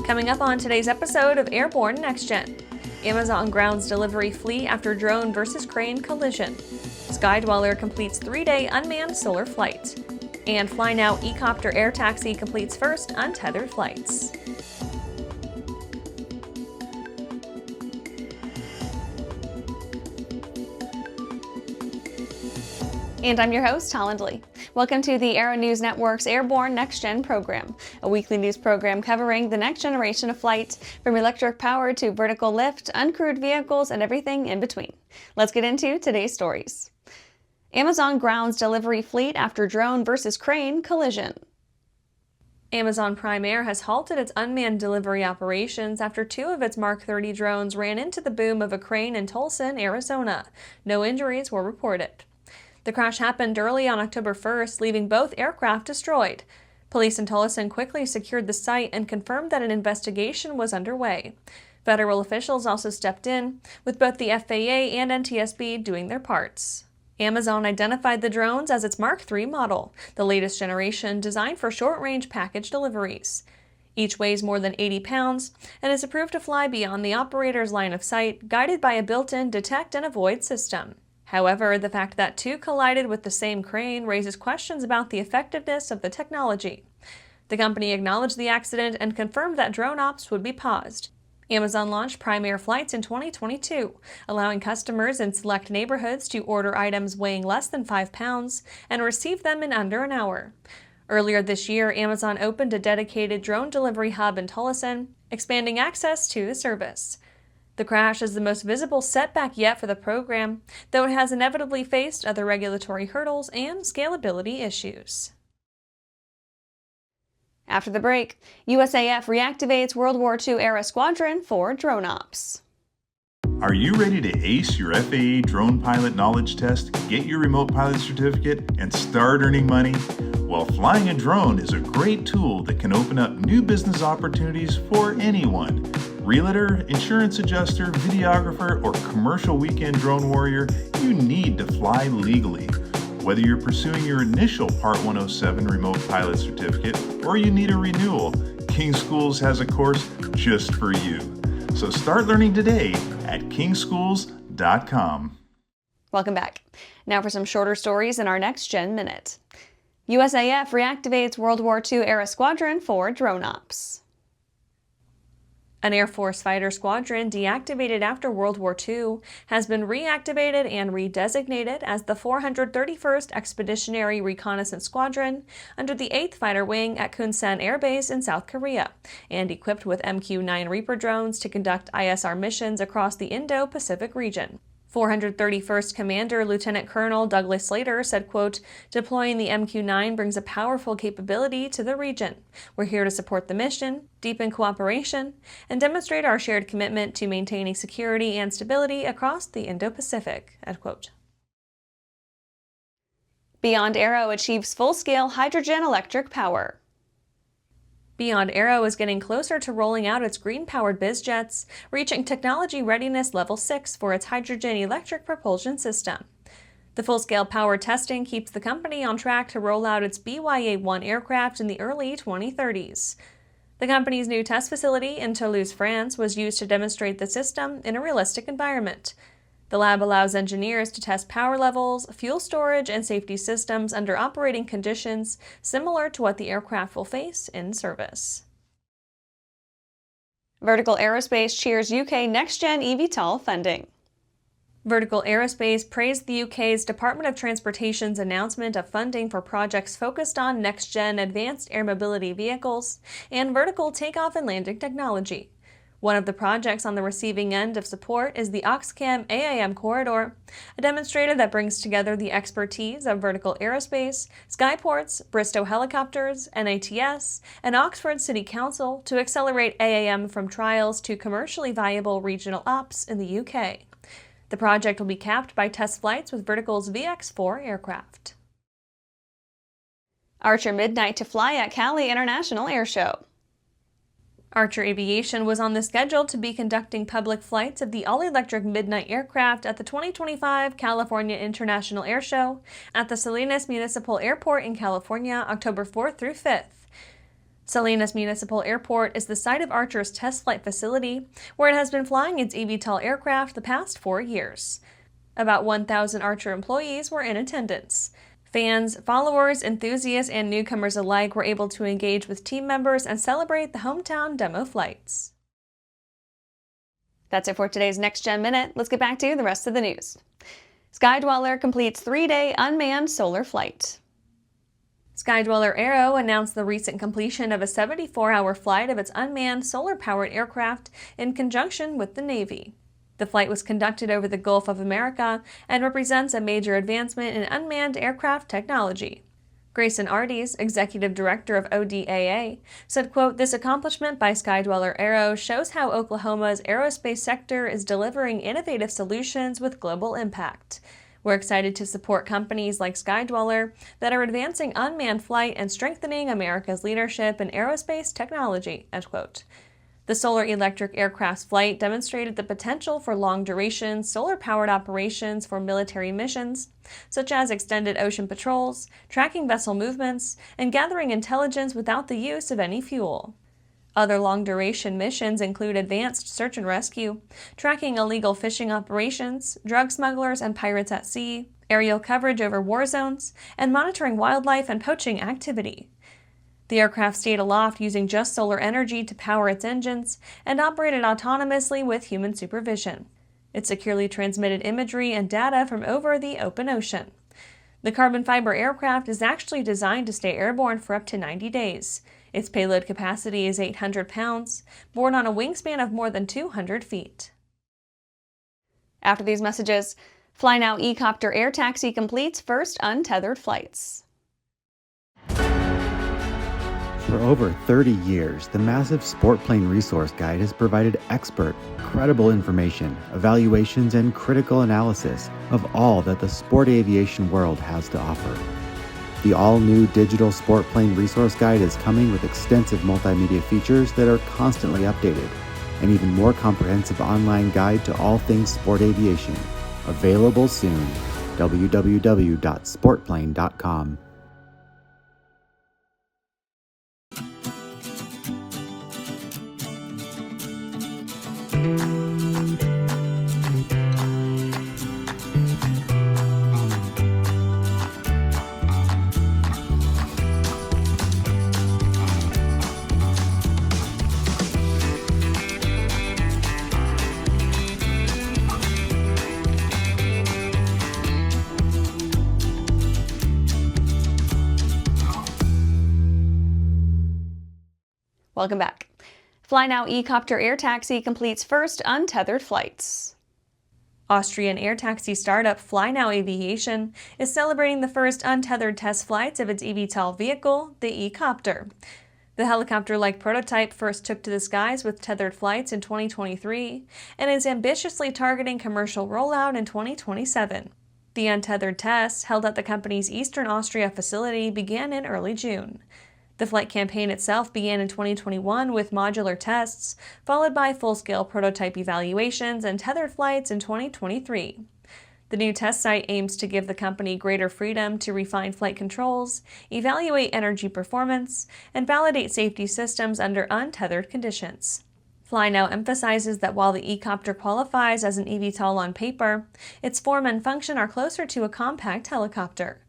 Coming up on today's episode of Airborne-NextGen, Amazon grounds delivery fleet after drone versus crane collision. Skydweller completes 3-day unmanned solar flight. And FlyNow eCopter air taxi completes first untethered flights. And I'm your host, Holland Lee. Welcome to the Aero-News Network's Airborne-NextGen program, a weekly news program covering the next generation of flight, from electric power to vertical lift, uncrewed vehicles, and everything in between. Let's get into today's stories. Amazon grounds delivery fleet after drone versus crane collision. Amazon Prime Air has halted its unmanned delivery operations after 2 of its Mark 30 drones ran into the boom of a crane in Tucson, Arizona. No injuries were reported. The crash happened early on October 1st, leaving both aircraft destroyed. Police in Tucson quickly secured the site and confirmed that an investigation was underway. Federal officials also stepped in, with both the FAA and NTSB doing their parts. Amazon identified the drones as its Mark III model, the latest generation designed for short-range package deliveries. Each weighs more than 80 pounds and is approved to fly beyond the operator's line of sight, guided by a built-in detect and avoid system. However, the fact that 2 collided with the same crane raises questions about the effectiveness of the technology. The company acknowledged the accident and confirmed that drone ops would be paused. Amazon launched Prime Air flights in 2022, allowing customers in select neighborhoods to order items weighing less than 5 pounds and receive them in under an hour. Earlier this year, Amazon opened a dedicated drone delivery hub in Tucson, expanding access to the service. The crash is the most visible setback yet for the program, though it has inevitably faced other regulatory hurdles and scalability issues. After the break, USAF reactivates World War II-era Squadron for drone ops. Are you ready to ace your FAA drone pilot knowledge test, get your remote pilot certificate, and start earning money? Well, flying a drone is a great tool that can open up new business opportunities for anyone. Realtor, insurance adjuster, videographer, or commercial weekend drone warrior, you need to fly legally. Whether you're pursuing your initial Part 107 remote pilot certificate or you need a renewal, King Schools has a course just for you. So start learning today at kingschools.com. Welcome back. Now for some shorter stories in our Next Gen Minute. USAF reactivates World War II-era Squadron for drone ops. An Air Force fighter squadron deactivated after World War II has been reactivated and redesignated as the 431st Expeditionary Reconnaissance Squadron under the 8th Fighter Wing at Kunsan Air Base in South Korea, and equipped with MQ-9 Reaper drones to conduct ISR missions across the Indo-Pacific region. 431st Commander Lieutenant Colonel Douglas Slater said, quote, "Deploying the MQ-9 brings a powerful capability to the region. We're here to support the mission, deepen cooperation, and demonstrate our shared commitment to maintaining security and stability across the Indo-Pacific," end quote. Beyond Aero achieves full-scale hydrogen electric power. Beyond Aero is getting closer to rolling out its green-powered bizjets, reaching technology readiness level 6 for its hydrogen electric propulsion system. The full-scale power testing keeps the company on track to roll out its BYA-1 aircraft in the early 2030s. The company's new test facility in Toulouse, France, was used to demonstrate the system in a realistic environment. The lab allows engineers to test power levels, fuel storage, and safety systems under operating conditions similar to what the aircraft will face in service. Vertical Aerospace cheers UK next-gen eVTOL funding. Vertical Aerospace praised the UK's Department of Transportation's announcement of funding for projects focused on next-gen advanced air mobility vehicles and vertical takeoff and landing technology. One of the projects on the receiving end of support is the Oxcam AAM Corridor, a demonstrator that brings together the expertise of Vertical Aerospace, Skyports, Bristow Helicopters, NATS, and Oxford City Council to accelerate AAM from trials to commercially viable regional ops in the UK. The project will be capped by test flights with Vertical's VX-4 aircraft. Archer Midnight to fly at Cali International Airshow. Archer Aviation was on the schedule to be conducting public flights of the all-electric Midnight aircraft at the 2025 California International Airshow at the Salinas Municipal Airport in California, October 4th through 5th. Salinas Municipal Airport is the site of Archer's test flight facility, where it has been flying its eVTOL aircraft the past 4 years. About 1,000 Archer employees were in attendance. Fans, followers, enthusiasts, and newcomers alike were able to engage with team members and celebrate the hometown demo flights. That's it for today's Next Gen Minute. Let's get back to the rest of the news. Skydweller completes 3-day unmanned solar flight. Skydweller Aero announced the recent completion of a 74-hour flight of its unmanned solar-powered aircraft in conjunction with the Navy. The flight was conducted over the Gulf of America and represents a major advancement in unmanned aircraft technology. Grayson Ardes, executive director of ODAA, said, quote, "This accomplishment by Skydweller Aero shows how Oklahoma's aerospace sector is delivering innovative solutions with global impact. We're excited to support companies like Skydweller that are advancing unmanned flight and strengthening America's leadership in aerospace technology," end quote. The solar electric aircraft's flight demonstrated the potential for long-duration, solar-powered operations for military missions, such as extended ocean patrols, tracking vessel movements, and gathering intelligence without the use of any fuel. Other long-duration missions include advanced search and rescue, tracking illegal fishing operations, drug smugglers and pirates at sea, aerial coverage over war zones, and monitoring wildlife and poaching activity. The aircraft stayed aloft using just solar energy to power its engines and operated autonomously with human supervision. It securely transmitted imagery and data from over the open ocean. The carbon fiber aircraft is actually designed to stay airborne for up to 90 days. Its payload capacity is 800 pounds, borne on a wingspan of more than 200 feet. After these messages, FlyNow eCopter air taxi completes first untethered flights. For over 30 years, the massive Sport Plane Resource Guide has provided expert, credible information, evaluations, and critical analysis of all that the sport aviation world has to offer. The all-new digital Sport Plane Resource Guide is coming with extensive multimedia features that are constantly updated, an even more comprehensive online guide to all things sport aviation. Available soon. www.sportplane.com. Welcome back. FlyNow eCopter air taxi completes first untethered flights. Austrian air taxi startup FlyNow Aviation is celebrating the first untethered test flights of its eVTOL vehicle, the eCopter. The helicopter-like prototype first took to the skies with tethered flights in 2023 and is ambitiously targeting commercial rollout in 2027. The untethered tests, held at the company's Eastern Austria facility, began in early June. The flight campaign itself began in 2021 with modular tests, followed by full-scale prototype evaluations and tethered flights in 2023. The new test site aims to give the company greater freedom to refine flight controls, evaluate energy performance, and validate safety systems under untethered conditions. FlyNow emphasizes that while the eCopter qualifies as an eVTOL on paper, its form and function are closer to a compact helicopter.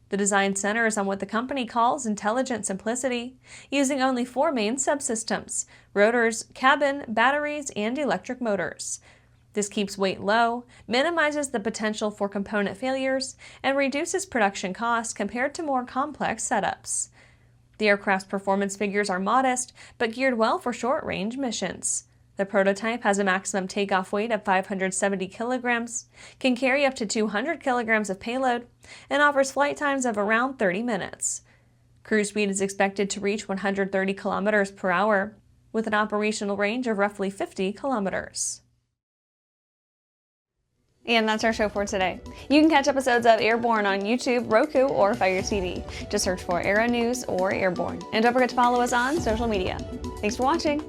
The design centers on what the company calls intelligent simplicity, using only 4 main subsystems: rotors, cabin, batteries, and electric motors. This keeps weight low, minimizes the potential for component failures, and reduces production costs compared to more complex setups. The aircraft's performance figures are modest, but geared well for short-range missions. The prototype has a maximum takeoff weight of 570 kilograms, can carry up to 200 kilograms of payload, and offers flight times of around 30 minutes. Cruise speed is expected to reach 130 kilometers per hour, with an operational range of roughly 50 kilometers. And that's our show for today. You can catch episodes of Airborne on YouTube, Roku, or Fire TV. Just search for Aero-News or Airborne. And don't forget to follow us on social media. Thanks for watching.